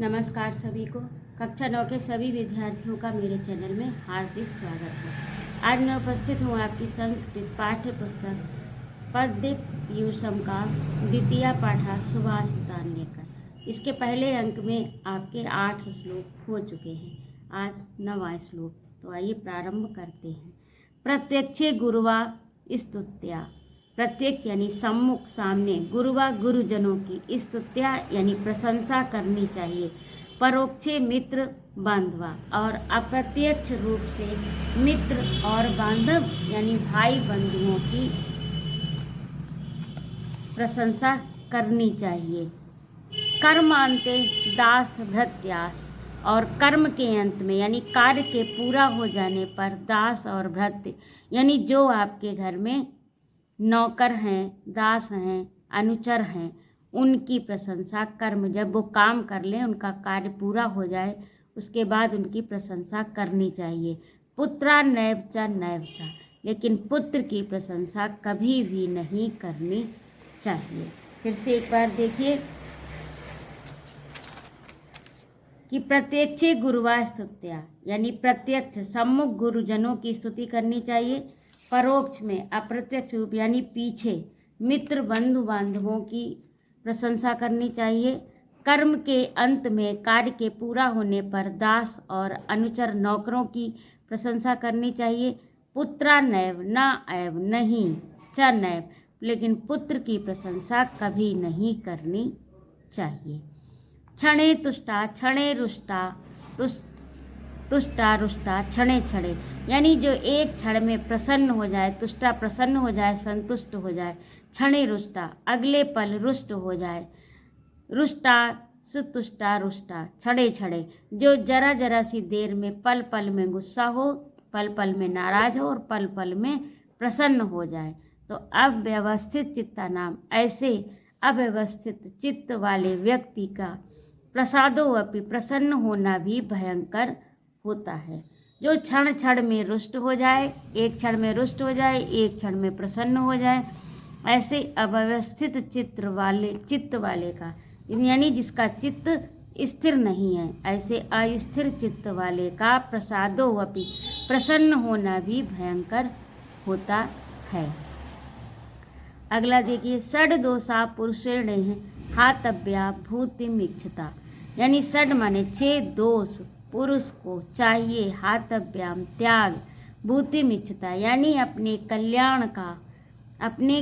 नमस्कार सभी को। कक्षा 9 के सभी विद्यार्थियों का मेरे चैनल में हार्दिक स्वागत है। आज मैं उपस्थित हूँ आपकी संस्कृत पाठ्य पुस्तक प्रदीप पीयूषम का द्वितीय पाठा सुभाषितान लेकर। इसके पहले अंक में आपके 8 श्लोक हो चुके हैं, आज 9वां श्लोक। तो आइए प्रारंभ करते हैं। प्रत्यक्षे गुरुवा स्तुत्या। प्रत्यक्ष यानी सम्मुख सामने, गुरुवा गुरुजनों की, स्तुत्या यानी प्रशंसा करनी चाहिए। परोक्षे मित्र बांधवा और अप्रत्यक्ष रूप से मित्र और बांधव यानी भाई बंधुओं की प्रशंसा करनी चाहिए। कर्मांते दास भृत्यास और कर्म के अंत में यानी कार्य के पूरा हो जाने पर दास और भृत्य यानी जो आपके घर में नौकर हैं, दास हैं, अनुचर हैं, उनकी प्रशंसा कर्म जब वो काम कर लें, उनका कार्य पूरा हो जाए, उसके बाद उनकी प्रशंसा करनी चाहिए। पुत्रा नैवचा नैवचा, लेकिन पुत्र की प्रशंसा कभी भी नहीं करनी चाहिए। फिर से एक बार देखिए कि प्रत्यक्षे गुरुवा स्तुत्या यानी प्रत्यक्ष सम्मुख गुरुजनों की स्तुति करनी चाहिए। परोक्ष में अप्रत्यक्ष रूप यानी पीछे मित्र बंधु बांधवों की प्रशंसा करनी चाहिए। कर्म के अंत में कार्य के पूरा होने पर दास और अनुचर नौकरों की प्रशंसा करनी चाहिए। पुत्रा नैव ना ऐव नहीं, च नैव लेकिन पुत्र की प्रशंसा कभी नहीं करनी चाहिए। क्षणे तुष्टा क्षणे रुष्टा तुष्टा रुष्टा क्षणे क्षणे यानी जो एक क्षण में प्रसन्न हो जाए, तुष्टा प्रसन्न हो जाए, संतुष्ट हो जाए। क्षणे रुष्टा अगले पल रुष्ट हो जाए। रुष्टा सुतुष्टा रुष्टा क्षणे क्षणे जो जरा जरा सी देर में पल पल में गुस्सा हो, पल पल में नाराज हो और पल पल में प्रसन्न हो जाए। तो अव्यवस्थित चित्ता नाम ऐसे अव्यवस्थित चित्त वाले व्यक्ति का प्रसादोवपि प्रसन्न होना भी भयंकर होता है। जो क्षण क्षण में रुष्ट हो जाए, एक क्षण में रुष्ट हो जाए, एक क्षण में प्रसन्न हो जाए, ऐसे अव्यवस्थित चित्त वाले का यानी जिसका चित्त स्थिर नहीं है, ऐसे अस्थिर चित्त वाले का प्रसादोवपि प्रसन्न होना भी भयंकर होता है। अगला देखिए, षड दोषा पुरुषेण हातव्या भूतिमिच्छता यानी षड माने 6 दोष पुरुष को चाहिए। हातव्याम त्याग, भूतिमिच्छता यानी अपने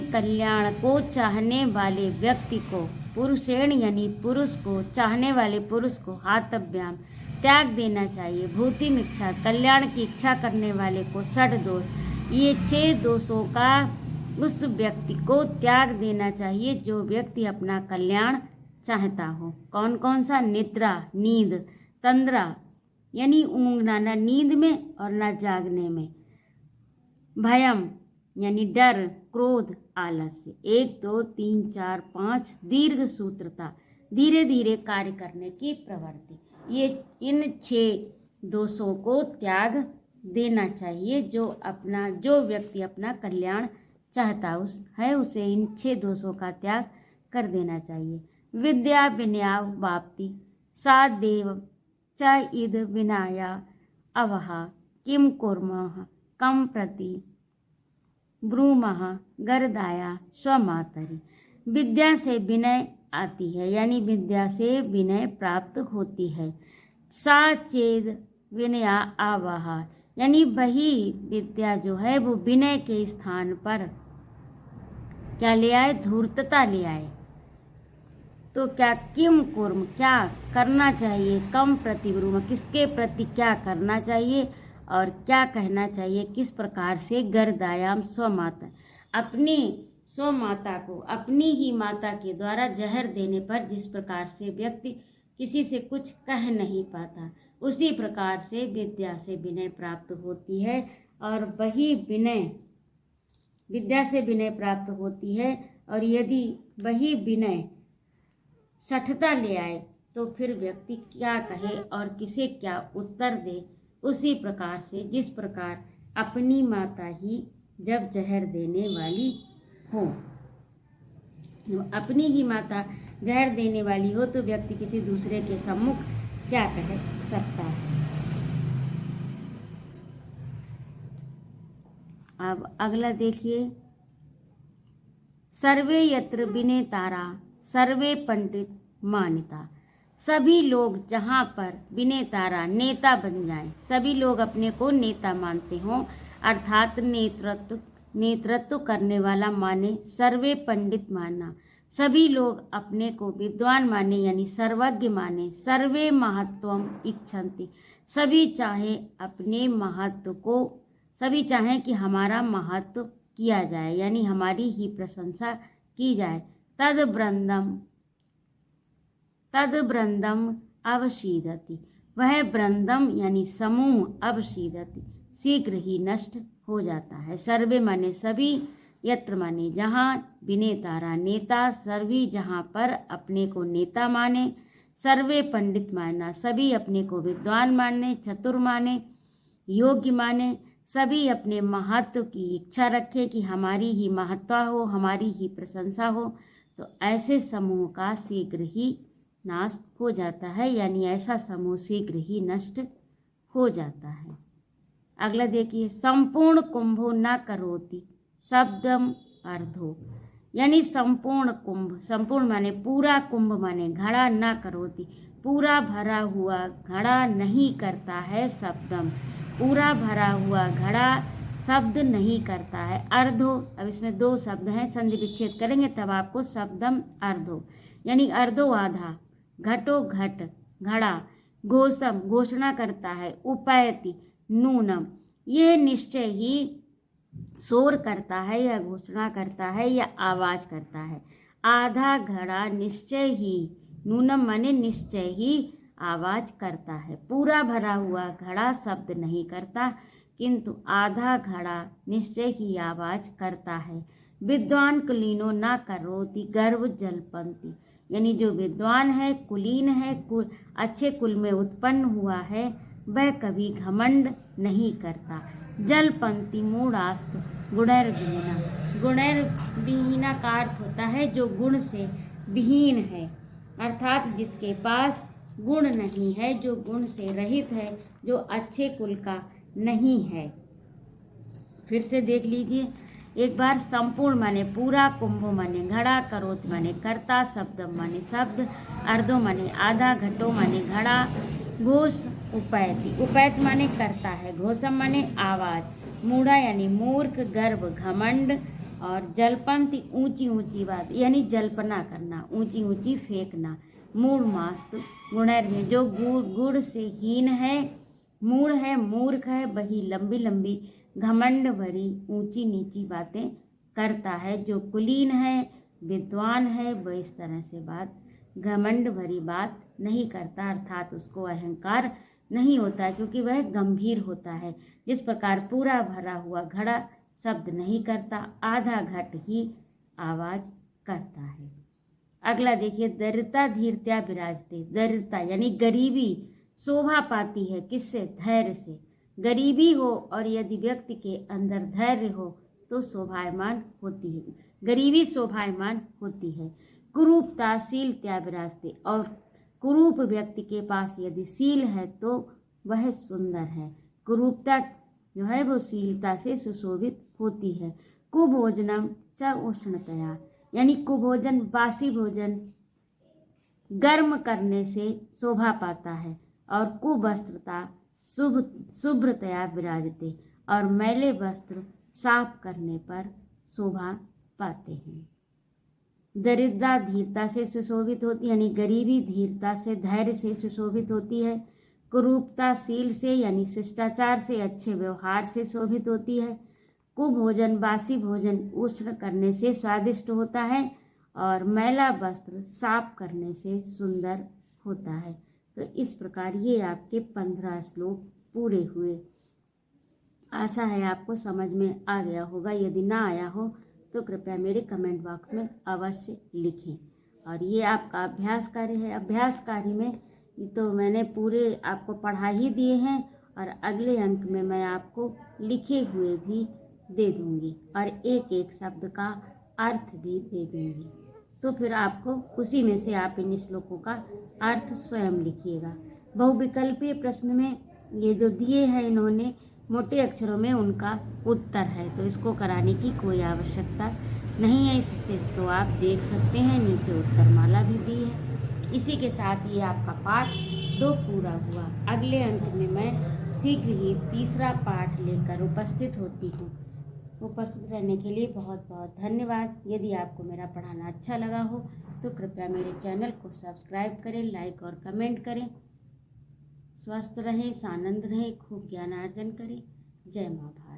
कल्याण को चाहने वाले व्यक्ति को, पुरुषेण यानी पुरुष को, चाहने वाले पुरुष को हातव्याम त्याग देना चाहिए। भूतिमिच्छा कल्याण की इच्छा करने वाले को षड दोष, ये 6 दोषों का उस व्यक्ति को त्याग देना चाहिए जो व्यक्ति अपना कल्याण चाहता हो। कौन कौन सा? निद्रा नींद, तंद्रा यानी ऊँघना, ना नींद में और ना जागने में, भयम यानी डर, क्रोध, आलस्य, 1 2 3 4 5 दीर्घ सूत्रता, धीरे धीरे कार्य करने की प्रवृत्ति। ये इन 6 दोषों को त्याग देना चाहिए। जो व्यक्ति अपना कल्याण चाहता है उसे इन 6 दोषों का त्याग कर देना चाहिए। विद्या विनया वाप्ति सा देव च इद विनाया अवहा किम कुर्मः कम प्रति ब्रूमः गर्दाया स्वमातरि। विद्या से विनय आती है यानी विद्या से विनय प्राप्त होती है। सा चेद विनया आवहा यानी वही विद्या जो है वो विनय के स्थान पर क्या ले आए? धूर्तता ले आए। तो क्या किम कुर्म क्या करना चाहिए? कम प्रतिब्रूम किसके प्रति क्या करना चाहिए और क्या कहना चाहिए? किस प्रकार से? गर्दायाम स्वमाता अपनी स्वमाता को, अपनी ही माता के द्वारा जहर देने पर जिस प्रकार से व्यक्ति किसी से कुछ कह नहीं पाता, उसी प्रकार से विद्या से विनय प्राप्त होती है। और वही विद्या से विनय प्राप्त होती है। और यदि वही विनय सठता ले आए तो फिर व्यक्ति क्या कहे और किसे क्या उत्तर दे, उसी प्रकार से जिस प्रकार अपनी माता ही जब जहर देने वाली हो, अपनी ही माता जहर देने वाली हो तो व्यक्ति किसी दूसरे के सम्मुख क्या कह सकता है। अब अगला देखिए, सर्वे यत्र विनेतारा सर्वे पंडित मानिता। सभी लोग जहाँ पर विनेतारा नेता बन जाएं, सभी लोग अपने को नेता मानते हों, अर्थात नेतृत्व करने वाला माने, सर्वे पंडित मानना, सभी लोग अपने को विद्वान माने यानी सर्वज्ञ माने, सर्वे महत्वम इच्छन्ति, सभी चाहे अपने महत्व को, सभी चाहें कि हमारा महत्व किया जाए यानी हमारी ही प्रशंसा की जाए। तद ब्रंदम अवशीदति, वह ब्रंदम यानी समूह अवशीदति शीघ्र ही नष्ट हो जाता है। सर्वे माने सभी, यत्र माने जहाँ, विनेतारा नेता, सर्वी जहाँ पर अपने को नेता माने, सर्वे पंडित मानना, सभी अपने को विद्वान माने, चतुर माने, योग्य माने, सभी अपने महत्व की इच्छा रखें कि हमारी ही महत्व हो, हमारी ही प्रशंसा हो, तो ऐसे समूह का शीघ्र ही नाश हो जाता है यानी ऐसा समूह शीघ्र ही नष्ट हो जाता है। अगला देखिए, संपूर्ण कुंभो न करोति शब्दम अर्धो, यानी संपूर्ण कुंभ, संपूर्ण माने पूरा, कुंभ माने घड़ा, न करोति पूरा भरा हुआ घड़ा नहीं करता है, शब्दम पूरा भरा हुआ घड़ा शब्द नहीं करता है, अर्धो, अब इसमें दो शब्द हैं, संधि विच्छेद करेंगे तब आपको शब्दम अर्धो यानी अर्धो आधा, घटो घट घड़ा, घोषम घोषणा करता है, उपैति नूनम यह निश्चय ही शोर करता है या घोषणा करता है या आवाज करता है, आधा घड़ा निश्चय ही, नूनम माने निश्चय ही आवाज करता है, पूरा भरा हुआ घड़ा शब्द नहीं करता किंतु आधा घड़ा निश्चय ही आवाज करता है। विद्वान कुलीनो ना करोति गर्व जलपंती, यानी जो विद्वान है, कुलीन है, अच्छे कुल में उत्पन्न हुआ है, वह कभी घमंड नहीं करता। जलपंती मूढ़ास्तु गुणैर्विहीना, गुणैर्विहीना का अर्थ होता है जो गुण से विहीन है, अर्थात जिसके पास गुण नहीं है, जो गुण से रहित है, जो अच्छे कुल का नहीं है। फिर से देख लीजिए एक बार, संपूर्ण माने पूरा, कुंभो माने घड़ा, करोत माने करता, शब्दम माने शब्द, अर्धो माने आधा, घटो माने घड़ा, घोष उपैति, उपैत माने करता है, घोषम माने आवाज, मूढ़ा यानी मूर्ख, गर्भ घमंड, और जलपंती ऊंची ऊंची बात यानी जल्पना करना, ऊंची ऊंची फेंकना। मूढ़ मास्तु गुणैर में, जो गुण से हीन है, मूढ़ है, मूर्ख है, वही लंबी लंबी घमंड भरी ऊंची नीची बातें करता है। जो कुलीन है, विद्वान है, वह इस तरह से बात, घमंड भरी बात नहीं करता, अर्थात उसको अहंकार नहीं होता क्योंकि वह गंभीर होता है। जिस प्रकार पूरा भरा हुआ घड़ा शब्द नहीं करता, आधा घट ही आवाज करता है। अगला देखिए, दरिद्रता धीरता विराजते, दरिद्रता यानी गरीबी शोभा पाती है, किससे? धैर्य से। गरीबी हो और यदि व्यक्ति के अंदर धैर्य हो तो शोभायमान होती है, गरीबी शोभायमान होती है। कुरूपता शील त्याग विराजते, और कुरूप व्यक्ति के पास यदि शील है तो वह सुंदर है। कुरूपता जो है वो शीलता से सुशोभित होती है। कुभोजनम च उष्णतया, यानी कुभोजन बासी भोजन गर्म करने से शोभा पाता है, और कुवस्त्रता शुभ्रतया विराजते, और मैले वस्त्र साफ करने पर शोभा पाते हैं। दरिद्रता धीरता से सुशोभित होती है, यानी गरीबी धीरता से धैर्य से सुशोभित होती है। कुरूपता शील से यानी शिष्टाचार से अच्छे व्यवहार से शोभित होती है। कुभोजन बासी भोजन उष्ण करने से स्वादिष्ट होता है, और मैला वस्त्र साफ करने से सुंदर होता है। तो इस प्रकार ये आपके 15 श्लोक पूरे हुए। आशा है आपको समझ में आ गया होगा, यदि ना आया हो तो कृपया मेरे कमेंट बॉक्स में अवश्य लिखें। और ये आपका अभ्यास कार्य है, अभ्यास कार्य में तो मैंने पूरे आपको पढ़ा ही दिए हैं, और अगले अंक में मैं आपको लिखे हुए भी दे दूंगी और एक एक शब्द का अर्थ भी दे दूंगी। तो फिर आपको उसी में से आप इन श्लोकों का अर्थ स्वयं लिखिएगा। बहुविकल्पीय प्रश्न में ये जो दिए हैं इन्होंने मोटे अक्षरों में उनका उत्तर है, तो इसको कराने की कोई आवश्यकता नहीं है। इससे तो आप देख सकते हैं, नीचे उत्तरमाला भी दी है। इसी के साथ ये आपका पाठ 2 पूरा हुआ। अगले अंक में मैं शीघ्र ही तीसरा पाठ लेकर उपस्थित होती हूँ। उपस्थित रहने के लिए बहुत बहुत धन्यवाद। यदि आपको मेरा पढ़ाना अच्छा लगा हो तो कृपया मेरे चैनल को सब्सक्राइब करें, लाइक और कमेंट करें। स्वस्थ रहें, आनंद रहें, खूब ज्ञानार्जन करें। जय माँ भारती।